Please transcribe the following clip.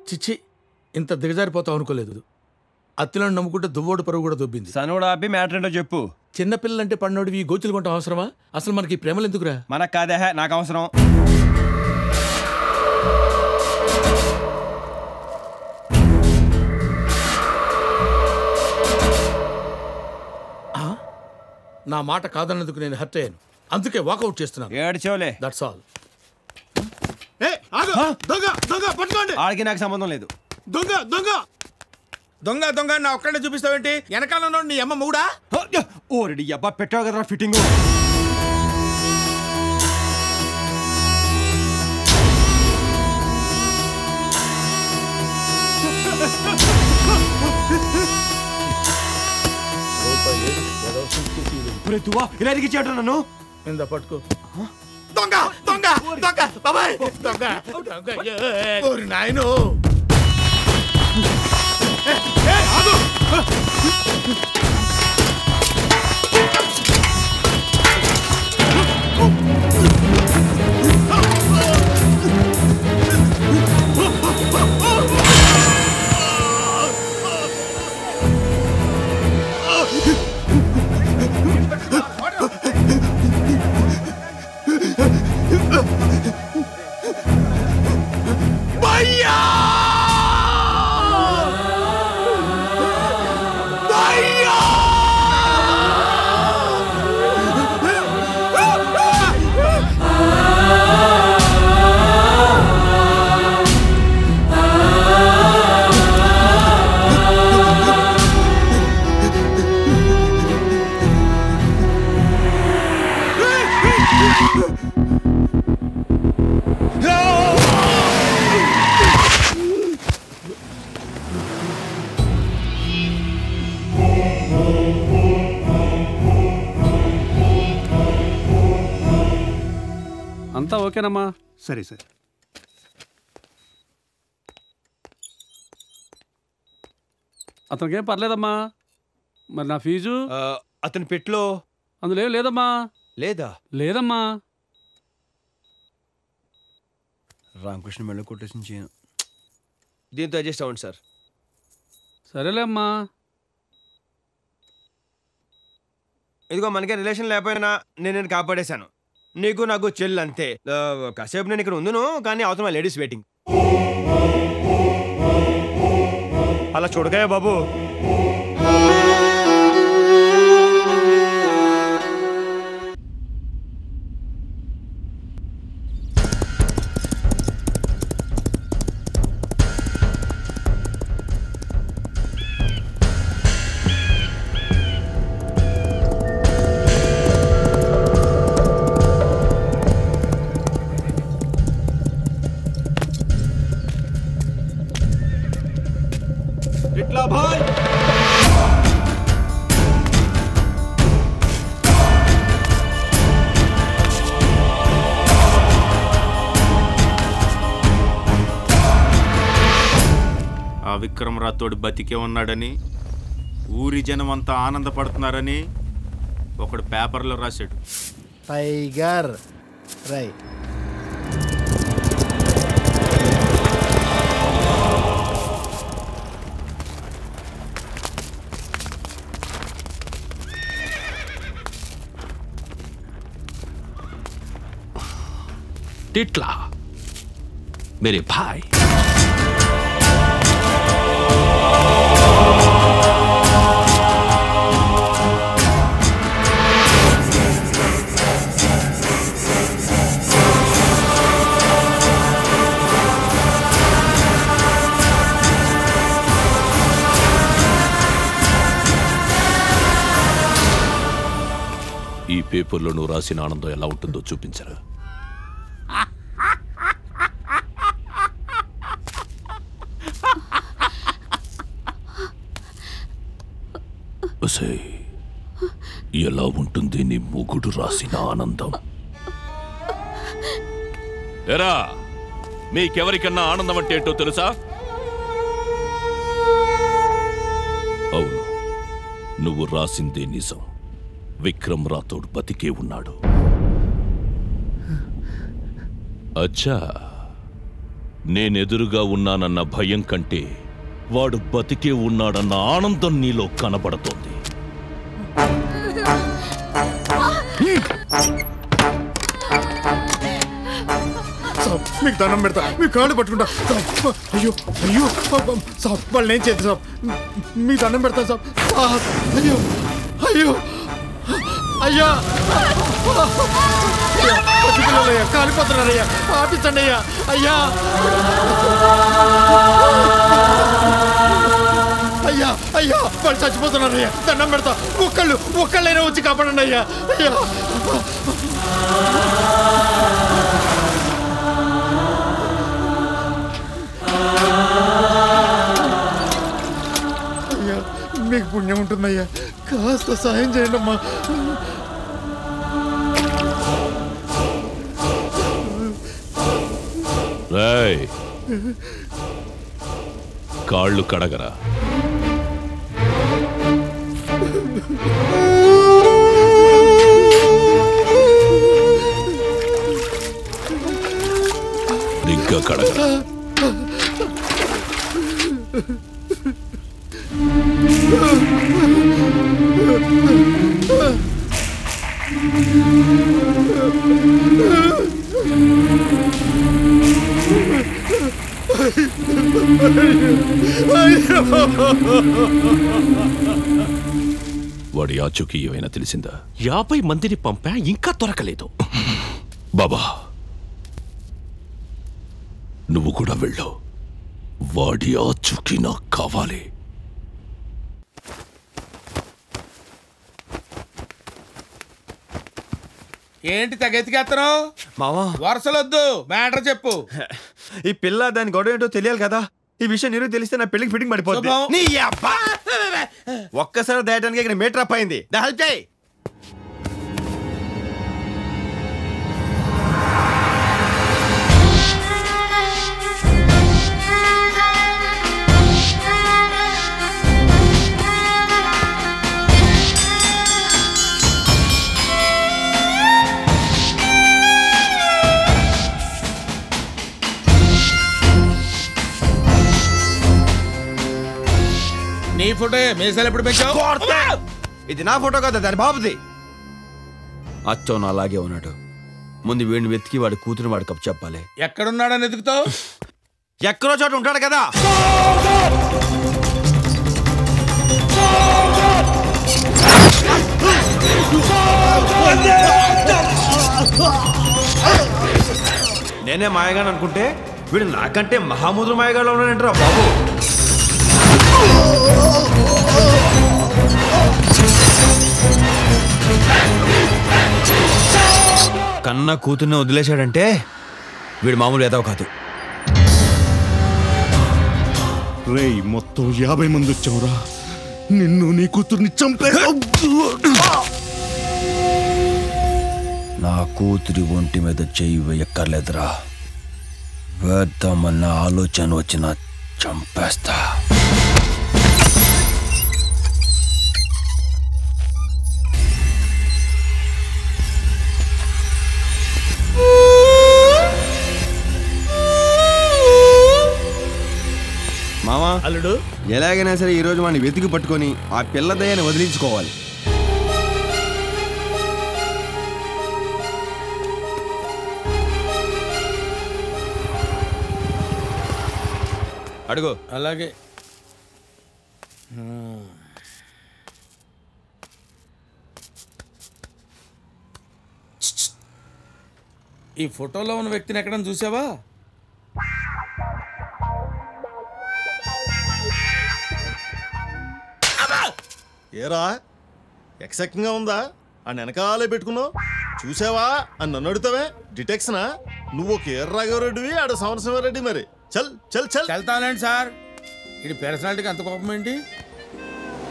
చిచ్చి, ఇంత దిగజారిపోతావు అనుకోలేదు. అత్తిలను నమ్ముకుంటే దువ్వోడు పరువు కూడా దొబ్బింది. సనుడు ఆపి మ్యాటర్ ఏంటో చెప్పు. చిన్నపిల్లలంటే పన్నోడివి గోచులు కొంటాం అవసరమా? అసలు మనకి ప్రేమలు ఎందుకురా? మనకు కాదే, నాకు అవసరం. నా మాట కాదన్నందుకు నేను హర్ట్ అయ్యాను, అందుకే వాకౌట్ చేస్తున్నాను. ఏడ్చోలే, దట్స్ ఆల్. ఆడికి నాకు సంబంధం లేదు. దొంగ దొంగ దొంగ దొంగ నా ఒక్కడే చూపిస్తావేంటి? వెనకాల నీ అమ్మ మూడా? ఓరెడి అబ్బా, పెట్టావు కదరా ఫిట్టింగ్. ఇలా ఎదిగించాడు నన్ను. ఇందా పట్టుకో. దొంగ దొంగ దొంగ బాబాయ్, దొంగ దొంగ నాయను. అంతా ఓకేనమ్మా? సరే సరే. అతనికేం పర్లేదమ్మా. మరి నా ఫీజు? అతని పెట్లో అందులో ఏం లేదమ్మా. లేదా? లేదమ్మా. రామకృష్ణ మెళ్ళ కొట్టేసిన చేయను. దీంతో అడ్జస్ట్ అవ్వండి సార్. సరేలే అమ్మా. ఇదిగో మనకే రిలేషన్ లేకపోయినా నేను కాపాడేశాను. నీకు నాకు చెల్లి అంతే. కాసేపు నేను ఇక్కడ ఉందును, కానీ అవతల లేడీస్ వెయిటింగ్. అలా చూడకాయ బాబు. ఇట్లా భాయ్. ఆ విక్రమ్ రాథోడ్ బతికే ఉన్నాడని, ఊరి జనం అంతా ఆనందపడుతున్నారని ఒకడు పేపర్లో రాశాడు. టైగర్ రై. टिटला मेरे भाई, ఈ పేపర్లో నువ్వు రాసిన ఆనందం ఎలా ఉంటుందో చూపించరా. ఎలా ఉంటుంది నీ మొగుడు రాసిన ఆనందం? ఎరా, మీకెవరికన్నా ఆనందం అంటే ఏంటో తెలుసా? అవును, నువ్వు రాసిందే నిజం. విక్రమ్ రాథోడ్ బతికే ఉన్నాడు. అచ్చా, నేనెదురుగా ఉన్నానన్న భయం కంటే వాడు బతికే ఉన్నాడన్న ఆనందం నీలో కనబడుతోంది. మీకు దండం పెడతా, మీ కాళ్ళు పట్టుకుంటా. అయ్యో అయ్యో సాబ్, వాళ్ళు ఏం చేద్దాం సాబ్, మీ దండం పెడతా సాబ్. అయ్యో అయ్యో అయ్యా, పసిపిల్లలయ్యా, కాలిపోతున్నారయ్యా, ఆపించండి అయ్యా. అయ్యా అయ్యా అయ్యా, వాళ్ళు చచ్చిపోతున్నారయ్యా, దండం పెడతా. ఒక్కళ్ళైనా వచ్చి కాపాడండి అయ్యా. అయ్యా అయ్యా, మీకు పుణ్యం ఉంటుందయ్యా, కాస్త సాయం చేయండి అమ్మా. రేయ్, కాళ్ళు కడగరా. ఇంకా కడగరా. వాడి ఆచూకీ ఏమైనా తెలిసిందా? 50 మందిని పంపా, ఇంకా దొరకలేదు. బాబా, నువ్వు కూడా వెళ్ళు. వాడి ఆచూకీ నాకు కావాలి. ఏంటి తెగెత్తికేస్తున్నావు? మావా, వరుసలొద్దు, మ్యాటర్ చెప్పు. ఈ పిల్ల దాని గొడవ ఏంటో తెలియాలి కదా. ఈ విషయం నీరు తెలిస్తే నా పెళ్లికి ఫిట్టింగ్ పడిపోతుంది. శుభం. నీ అబ్బా! ఒక్కసారి దాయటానికి ఇక్కడ మీటర్ అప్ అయింది. హెల్ప్ చేయి. నీ ఫోటో మీసాలు ఎప్పుడు పెంచావు? ఇది నా ఫోటో కదా, దాని బాబుది. అచ్చోను అలాగే ఉన్నాడు. ముందు వీడిని వెతికి వాడి కూతురు వాడి కప్పు చెప్పాలి. ఎక్కడున్నాడని ఎదుగుతావు? ఎక్కడో చోట ఉంటాడు కదా. నేనే మాయగాడు అనుకుంటే వీడు నాకంటే మహాముద్ర మాయగాడు ఉన్నాడంటారా బాబు. కన్న కూతుర్ని వదిలేశాడంటే వీడు మామూలు ఏదో కాదు. రేయ్, మొత్తం 50 మంది వచ్చావురా. నిన్ను నీ కూతుర్ని చంపే. నా కూతురి ఒంటి మీద చెయ్యి వేయక్కర్లేదురా. వేద్దామన్న ఆలోచన వచ్చిన చంపేస్తా. మామా, అల్లుడు, ఎలాగైనా సరే ఈ రోజు వాడిని వెతికి పట్టుకొని ఆ పిల్ల దయ్యాన్ని వదిలించుకోవాలి. అడుగు. అలాగే. ఈ ఫోటోలో ఉన్న వ్యక్తిని ఎక్కడైనా చూసావా? ఏరా, ఎక్సెక్టింగ్గా ఉందా? ఆ వెనకాలే పెట్టుకున్నావు. చూసావా అని నన్ను అడుగుతావే? డిటెక్షనా? నువ్వు ఒక ఎర్రాఘవరెడ్డివి, ఆడ సమరసింహారెడ్డి. మరి చల్ చల్ చల్. వెళ్తానండి సార్. ఇది పర్సనాలిటీకి అంత కోపం ఏంటి?